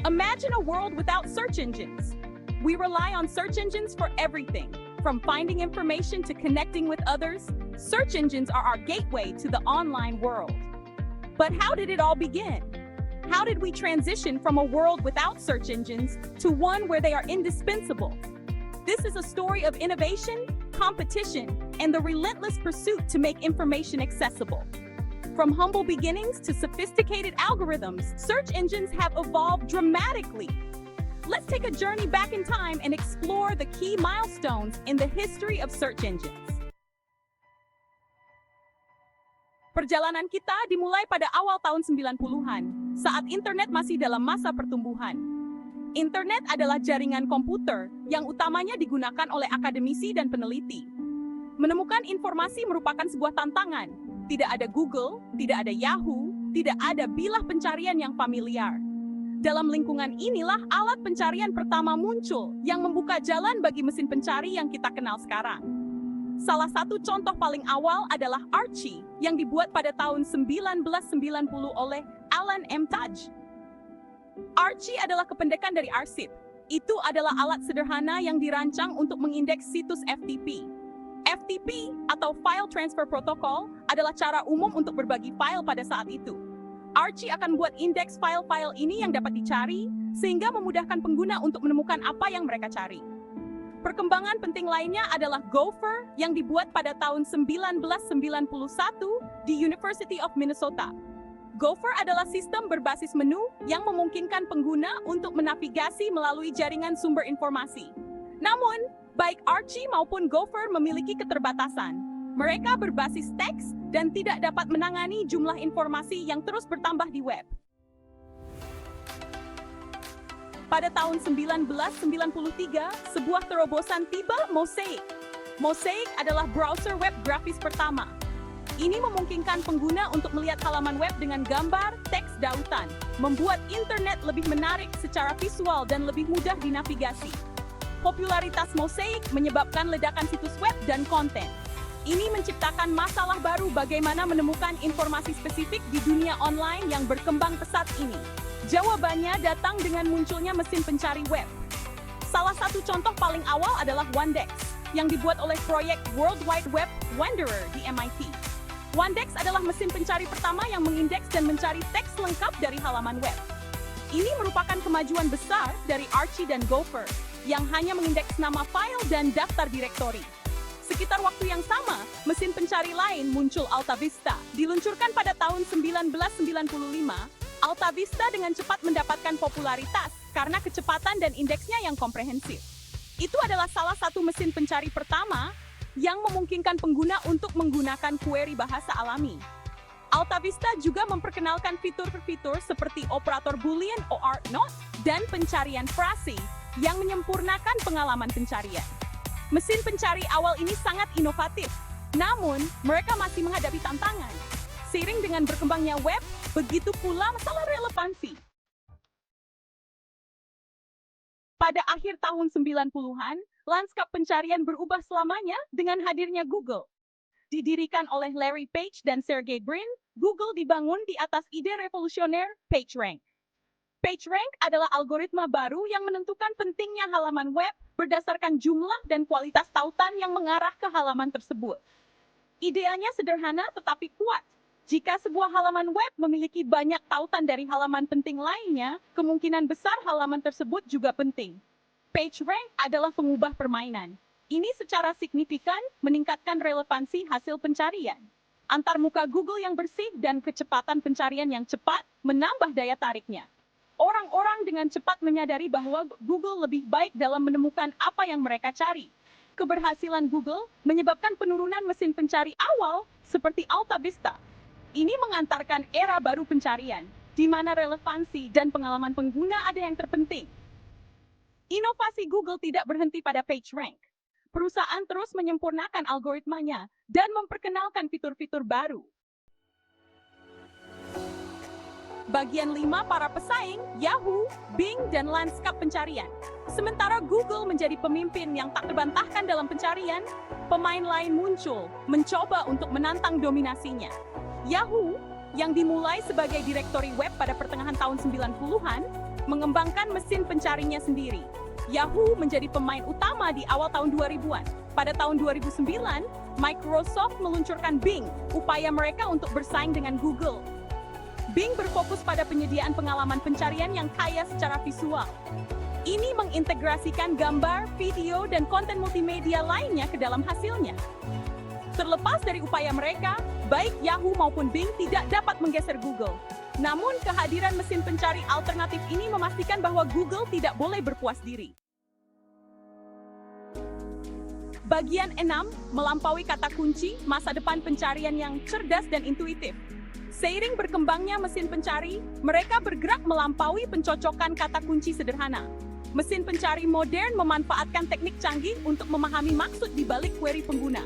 Imagine a world without search engines. We rely on search engines for everything, from finding information to connecting with others. Search engines are our gateway to the online world. But how did it all begin? How did we transition from a world without search engines to one where they are indispensable? This is a story of innovation, competition, and the relentless pursuit to make information accessible. From humble beginnings to sophisticated algorithms, search engines have evolved dramatically. Let's take a journey back in time and explore the key milestones in the history of search engines. Perjalanan kita dimulai pada awal tahun 90-an, saat internet masih dalam masa pertumbuhan. Internet adalah jaringan komputer yang utamanya digunakan oleh akademisi dan peneliti. Menemukan informasi merupakan sebuah tantangan. Tidak ada Google, tidak ada Yahoo, tidak ada bilah pencarian yang familiar. Dalam lingkungan inilah alat pencarian pertama muncul yang membuka jalan bagi mesin pencari yang kita kenal sekarang. Salah satu contoh paling awal adalah Archie yang dibuat pada tahun 1990 oleh Alan M. Tudge. Archie adalah kependekan dari arsip. Itu adalah alat sederhana yang dirancang untuk mengindeks situs FTP. FTP atau File Transfer Protocol adalah cara umum untuk berbagi file pada saat itu. Archie akan buat indeks file-file ini yang dapat dicari, sehingga memudahkan pengguna untuk menemukan apa yang mereka cari. Perkembangan penting lainnya adalah Gopher yang dibuat pada tahun 1991 di University of Minnesota. Gopher adalah sistem berbasis menu yang memungkinkan pengguna untuk menavigasi melalui jaringan sumber informasi. Namun, baik Archie maupun Gopher memiliki keterbatasan. Mereka berbasis teks dan tidak dapat menangani jumlah informasi yang terus bertambah di web. Pada tahun 1993, sebuah terobosan tiba, Mosaic. Mosaic adalah browser web grafis pertama. Ini memungkinkan pengguna untuk melihat halaman web dengan gambar, teks dautan, membuat internet lebih menarik secara visual dan lebih mudah dinavigasi. Popularitas Mosaic menyebabkan ledakan situs web dan konten. Ini menciptakan masalah baru bagaimana menemukan informasi spesifik di dunia online yang berkembang pesat ini. Jawabannya datang dengan munculnya mesin pencari web. Salah satu contoh paling awal adalah Wandex, yang dibuat oleh proyek World Wide Web Wanderer di MIT. Wandex adalah mesin pencari pertama yang mengindeks dan mencari teks lengkap dari halaman web. Ini merupakan kemajuan besar dari Archie dan Gopher, yang hanya mengindeks nama file dan daftar direktori. Sekitar waktu yang sama, mesin pencari lain muncul, AltaVista. Diluncurkan pada tahun 1995, AltaVista dengan cepat mendapatkan popularitas karena kecepatan dan indeksnya yang komprehensif. Itu adalah salah satu mesin pencari pertama yang memungkinkan pengguna untuk menggunakan query bahasa alami. AltaVista juga memperkenalkan fitur-fitur seperti operator Boolean OR not dan pencarian frase yang menyempurnakan pengalaman pencarian. Mesin pencari awal ini sangat inovatif, namun mereka masih menghadapi tantangan. Seiring dengan berkembangnya web, begitu pula masalah relevansi. Pada akhir tahun 90-an, lanskap pencarian berubah selamanya dengan hadirnya Google. Didirikan oleh Larry Page dan Sergey Brin, Google dibangun di atas ide revolusioner PageRank. PageRank adalah algoritma baru yang menentukan pentingnya halaman web berdasarkan jumlah dan kualitas tautan yang mengarah ke halaman tersebut. Ideanya sederhana tetapi kuat. Jika sebuah halaman web memiliki banyak tautan dari halaman penting lainnya, kemungkinan besar halaman tersebut juga penting. PageRank adalah pengubah permainan. Ini secara signifikan meningkatkan relevansi hasil pencarian. Antarmuka Google yang bersih dan kecepatan pencarian yang cepat menambah daya tariknya. Orang-orang dengan cepat menyadari bahwa Google lebih baik dalam menemukan apa yang mereka cari. Keberhasilan Google menyebabkan penurunan mesin pencari awal seperti AltaVista. Ini mengantarkan era baru pencarian, di mana relevansi dan pengalaman pengguna ada yang terpenting. Inovasi Google tidak berhenti pada PageRank. Perusahaan terus menyempurnakan algoritmanya dan memperkenalkan fitur-fitur baru. Bagian 5 para pesaing, Yahoo, Bing, dan lanskap pencarian. Sementara Google menjadi pemimpin yang tak terbantahkan dalam pencarian, pemain lain muncul, mencoba untuk menantang dominasinya. Yahoo, yang dimulai sebagai direktori web pada pertengahan tahun 90-an, mengembangkan mesin pencarinya sendiri. Yahoo menjadi pemain utama di awal tahun 2000-an. Pada tahun 2009, Microsoft meluncurkan Bing, upaya mereka untuk bersaing dengan Google. Bing berfokus pada penyediaan pengalaman pencarian yang kaya secara visual. Ini mengintegrasikan gambar, video, dan konten multimedia lainnya ke dalam hasilnya. Terlepas dari upaya mereka, baik Yahoo maupun Bing tidak dapat menggeser Google. Namun, kehadiran mesin pencari alternatif ini memastikan bahwa Google tidak boleh berpuas diri. Bagian 6, melampaui kata kunci, masa depan pencarian yang cerdas dan intuitif. Seiring berkembangnya mesin pencari, mereka bergerak melampaui pencocokan kata kunci sederhana. Mesin pencari modern memanfaatkan teknik canggih untuk memahami maksud di balik query pengguna.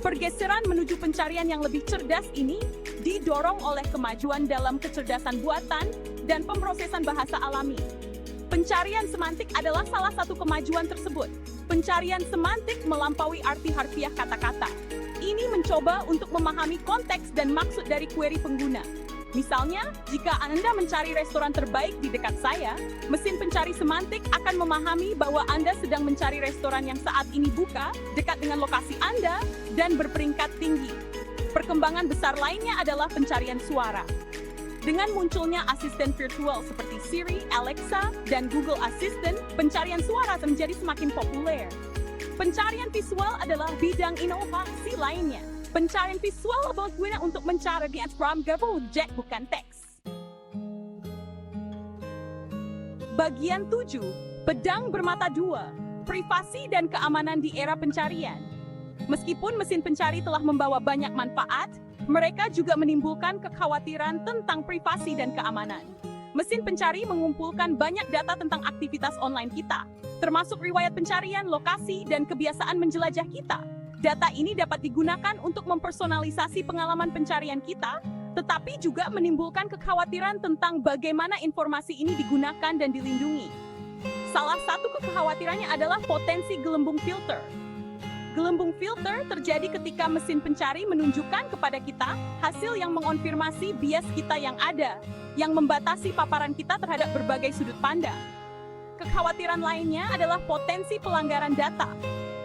Pergeseran menuju pencarian yang lebih cerdas ini didorong oleh kemajuan dalam kecerdasan buatan dan pemrosesan bahasa alami. Pencarian semantik adalah salah satu kemajuan tersebut. Pencarian semantik melampaui arti harfiah kata-kata. Ini mencoba untuk memahami konteks dan maksud dari query pengguna. Misalnya, jika Anda mencari restoran terbaik di dekat saya, mesin pencari semantik akan memahami bahwa Anda sedang mencari restoran yang saat ini buka, dekat dengan lokasi Anda, dan berperingkat tinggi. Perkembangan besar lainnya adalah pencarian suara. Dengan munculnya asisten virtual seperti Siri, Alexa, dan Google Assistant, pencarian suara menjadi semakin populer. Pencarian visual adalah bidang inovasi lainnya. Pencarian visual berguna untuk mencari di from Gojek bukan teks. Bagian 7, pedang bermata dua, privasi dan keamanan di era pencarian. Meskipun mesin pencari telah membawa banyak manfaat, mereka juga menimbulkan kekhawatiran tentang privasi dan keamanan. Mesin pencari mengumpulkan banyak data tentang aktivitas online kita, termasuk riwayat pencarian, lokasi, dan kebiasaan menjelajah kita. Data ini dapat digunakan untuk mempersonalisasi pengalaman pencarian kita, tetapi juga menimbulkan kekhawatiran tentang bagaimana informasi ini digunakan dan dilindungi. Salah satu kekhawatirannya adalah potensi gelembung filter. Gelembung filter terjadi ketika mesin pencari menunjukkan kepada kita hasil yang mengonfirmasi bias kita yang ada, yang membatasi paparan kita terhadap berbagai sudut pandang. Kekhawatiran lainnya adalah potensi pelanggaran data.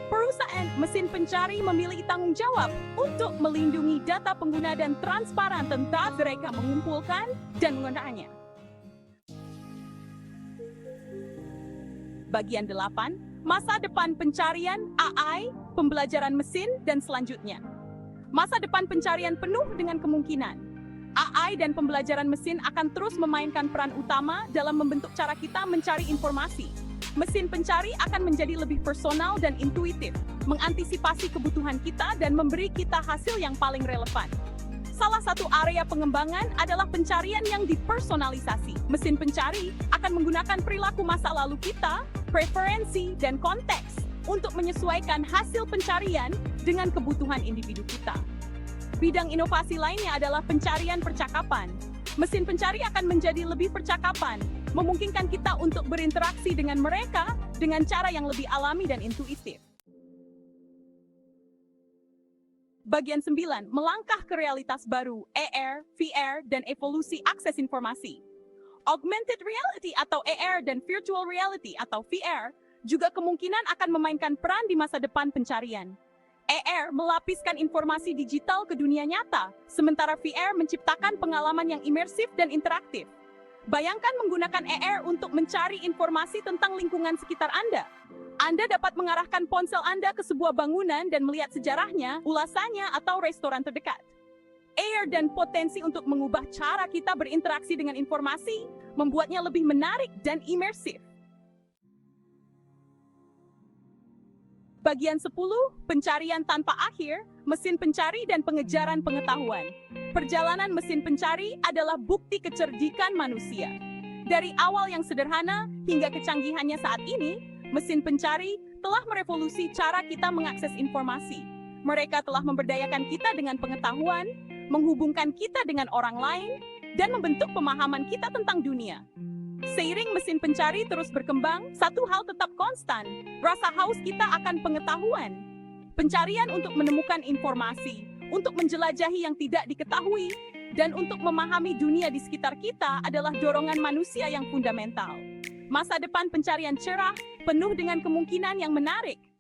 Perusahaan mesin pencari memiliki tanggung jawab untuk melindungi data pengguna dan transparan tentang mereka mengumpulkan dan menggunakannya. Bagian 8, masa depan pencarian AI, pembelajaran mesin, dan selanjutnya. Masa depan pencarian penuh dengan kemungkinan. AI dan pembelajaran mesin akan terus memainkan peran utama dalam membentuk cara kita mencari informasi. Mesin pencari akan menjadi lebih personal dan intuitif, mengantisipasi kebutuhan kita dan memberi kita hasil yang paling relevan. Salah satu area pengembangan adalah pencarian yang dipersonalisasi. Mesin pencari akan menggunakan perilaku masa lalu kita, preferensi, dan konteks untuk menyesuaikan hasil pencarian dengan kebutuhan individu kita. Bidang inovasi lainnya adalah pencarian percakapan. Mesin pencari akan menjadi lebih percakapan, memungkinkan kita untuk berinteraksi dengan mereka dengan cara yang lebih alami dan intuitif. Bagian 9, melangkah ke realitas baru, AR, VR, dan evolusi akses informasi. Augmented reality atau AR dan virtual reality atau VR juga kemungkinan akan memainkan peran di masa depan pencarian. AR melapiskan informasi digital ke dunia nyata, sementara VR menciptakan pengalaman yang imersif dan interaktif. Bayangkan menggunakan AR untuk mencari informasi tentang lingkungan sekitar Anda. Anda dapat mengarahkan ponsel Anda ke sebuah bangunan dan melihat sejarahnya, ulasannya, atau restoran terdekat. AR dan potensi untuk mengubah cara kita berinteraksi dengan informasi, membuatnya lebih menarik dan imersif. Bagian 10, pencarian tanpa akhir, mesin pencari dan pengejaran pengetahuan. Perjalanan mesin pencari adalah bukti kecerdikan manusia. Dari awal yang sederhana hingga kecanggihannya saat ini, mesin pencari telah merevolusi cara kita mengakses informasi. Mereka telah memberdayakan kita dengan pengetahuan, menghubungkan kita dengan orang lain, dan membentuk pemahaman kita tentang dunia. Seiring mesin pencari terus berkembang, satu hal tetap konstan, rasa haus kita akan pengetahuan. Pencarian untuk menemukan informasi, untuk menjelajahi yang tidak diketahui, Dan untuk memahami dunia di sekitar kita adalah dorongan manusia yang fundamental. Masa depan pencarian cerah, penuh dengan kemungkinan yang menarik.